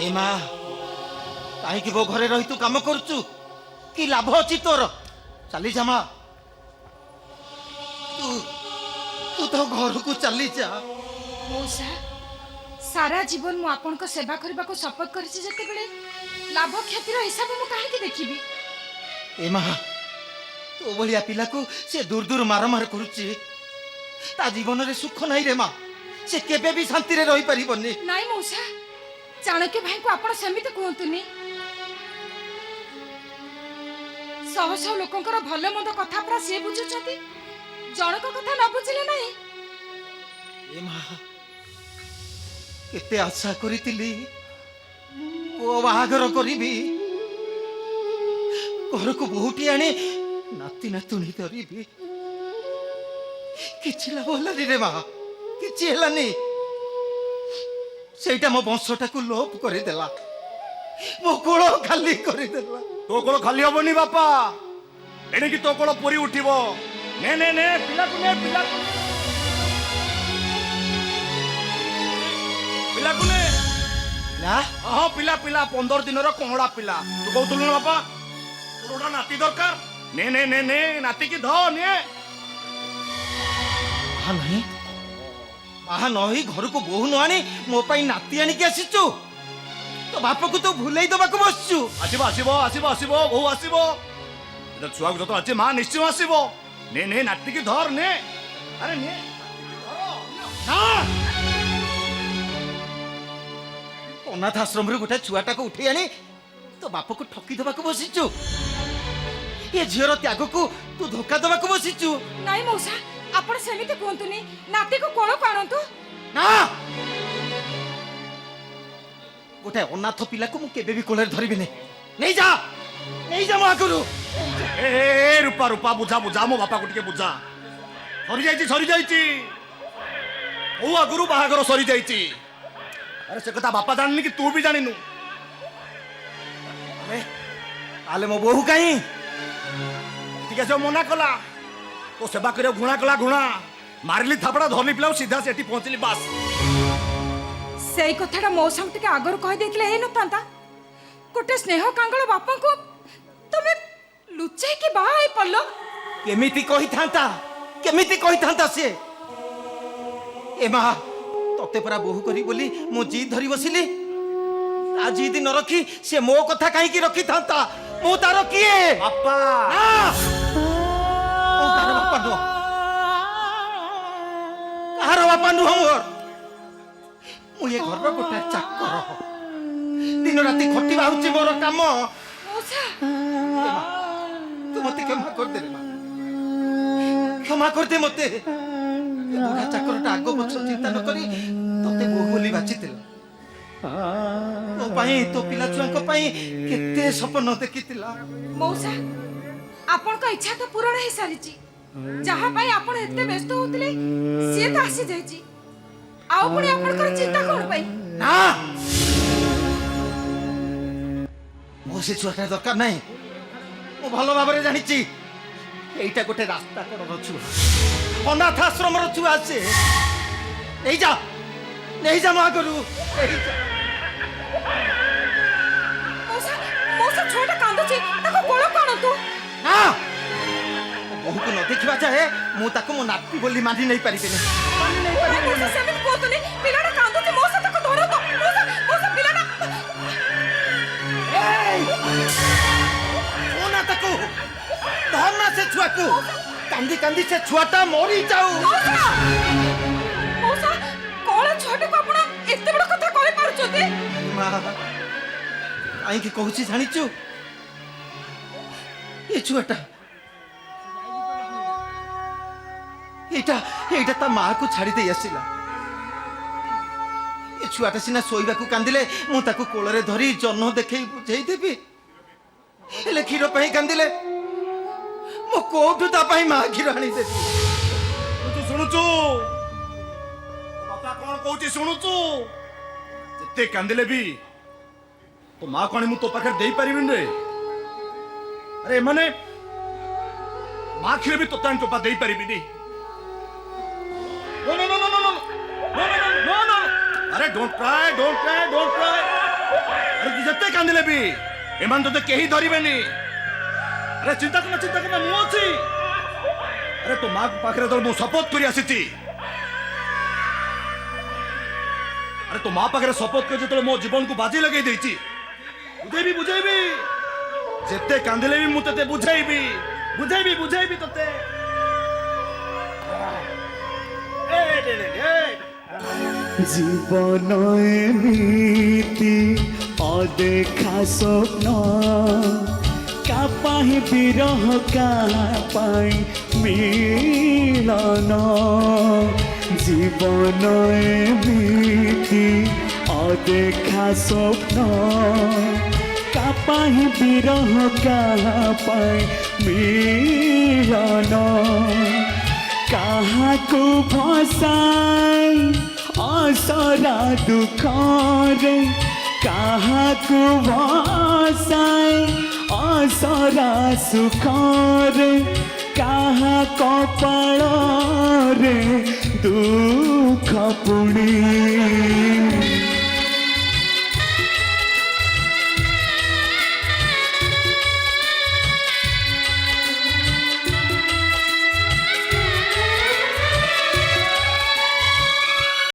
ए माँ कहीं वो घरे रही तू काम करुचु कि लाभ अच्छी तोर चली जा माँ तू तू तो घर को चली जा मौसा सारा जीवन मु आपन को सेवा करबा को शपथ करछि जते बेले लाभ क्षतिर हिसाब मु काहे के देखिबी ए माँ तो भलिया पिला को से दूर दूर मार मार करुच्ची ता जीवन रे सुख नहीं रे माँ से केबे भी शांति रे रही परिबनी नाई मौसा चाणक्य भाई को आपण समिति कहतुनी सह सह लोकंकर भल मंद कथा पूरा से बुझुछथि जनक कथा न बुझिले नहीं ए माँ केते आशा करितिली ओ बाहागर करिबी घर को बहुटी आने नाती नातुणी धरिबी किछि लाभ हलानी रे माँ किछि हलानी सेटा मो वंशटा को लोप करिदेला मो कोळ खाली करिदेला तो कोळ खाली हबनी बापा एने कि तो कोळ पूरी उठिबो ने ने ने पिला को ने ना हां पिला पिला 15 दिन रो कोहड़ा पिला तू कहतुलु बापा तोरा नाती दरकार ने ने ने ने नाती की ध ने हाँ नहीं बाहा नही घर को बोहू न आनी मो पाई नाती आनी के आसीचु तो बाप को तो भूलेई दबा को बसचु आसीबो आसीबो आसीबो आसीबो बहु आसीबो तो छुआ को तो आज मां निश्चय आसीबो ने ने नाती की धर ने अरे ने ना अनाथ आश्रम रे गोटे छुआटा को उठे आनी तो बाप को ठकी दबा को बसिचु ये झीर त्याग को तू धोखा दबा को बसिचु नाई मौसा आपण समिति कहतुनी नाती को कोळ काणंतु ना गोटे अनाथ पिला को मु केबे भी कोलर धरिबि नहीं जा मा करू ए रूपा रूपा बुझा बुझा मो बापा को टिके बुझा सरी जाईची ओ आगुरु बाहागर सरी जाईची अरे से कथा बापा जाननी कि तू भी जानिनु अरे आले मो बहु काई ठीक है मना कला तो सेवा करे घुणा कला घुणा मारली थापड़ा धरली पिला सीधा सेठी पहुंचली बस सेई कथाटा मौसा टिके आगर कहि देथिले हे नतांता गोटे स्नेह कांगळ बापा को तमे लुचाई के बाहा आई पल्लो केमिति कहि थांता से ए मां तते परा बहु करी बोली मो जी धरी बसिली आज जी दिन रखी से मो कथा काहे की रखी थांता मो तार किए बापा ओ तार बापा नो कहार बापा नु हमर मु ये घर गोटे चाकर दिन राती खटिबा होची मोर काम मौसा तू मते क्षमा कर दे रे मां क्षमा कर दे मते बुढ़ा चाकरटा आगो पछ चिंता न करी तते बहु बोली बाचितिला तो पाई तो पिला छुआंको पाई केते सपन देखितिला मौसा आपण का इच्छा तो पूर्ण हे सारिची जहा पाई आपण एते व्यस्त होतले से तो आसी जाईची आउ पुणी आपण कर चिंता कोन पाई ना मो से छुआटा दरकार नहीं मो भलो भाबरे जानिची एइटा गोटे रास्ता कड़र छुआ अनाथ आश्रम रो छुआ से नहीं जा मा करू मौसा मौसा छोटा कांदुची ताको कोळ काण तू ना बहु को न देखिबा चाहे मु ताको मो नाती बोली मानी नहीं पारि मौसा समित कोतुनी पिलाडा कांदुची मौसा ताको धरो तो मौसा पिलाडा ओना ताको धरना से छुआ को कांदी कांदी से छुआटा मरी जाऊ मौसा कोळ छोटे को आपण एते बड़ कथा कहि पारुछते मां आई की कहूची जानिचु ये छुआटा एटा ता मां को छाड़ी दे आसिला ये छुआटा सिना सोइबा को कांदिले मु ताको कोलरे धरी जन्म देखै बुझै देबी हेले खीर पई कांदिले मो कोठु ता पई मां खीर आनी देबी तू सुनुचु बापा कोन कहूची सुनुचु जते कांदिले भी तो मां कोनी मु तो पाखे देई परिबिन रे अरे माने मां खीर भी तो तान टोपा देई परिबिनी No. अरे डोंट ट्राई अरे तू जिते कांदिले भी एमान तो केही धरिबेनी अरे चिंता करना मु अछि अरे तो माँ पाखरे तो मु शपथ करी आसीची अरे तो माँ पाखरे शपथ कर जो मो जीवन को बाजी लगे देची बुझेबी जेते कांदिले भी मु तते बुझेबी तते জীবন এমিতি অদেখা স্বপ্ন কাপাহি বিরহ কাপাই মিলন জীবন এমিতি অদেখা স্বপ্ন কাপাহি বিরহ কাপাই মিলন কাহাকু ভসাই असरा दुखरे काहाकु भसाई असरा सुखरे काहा कपाଳରେ दुख पुणी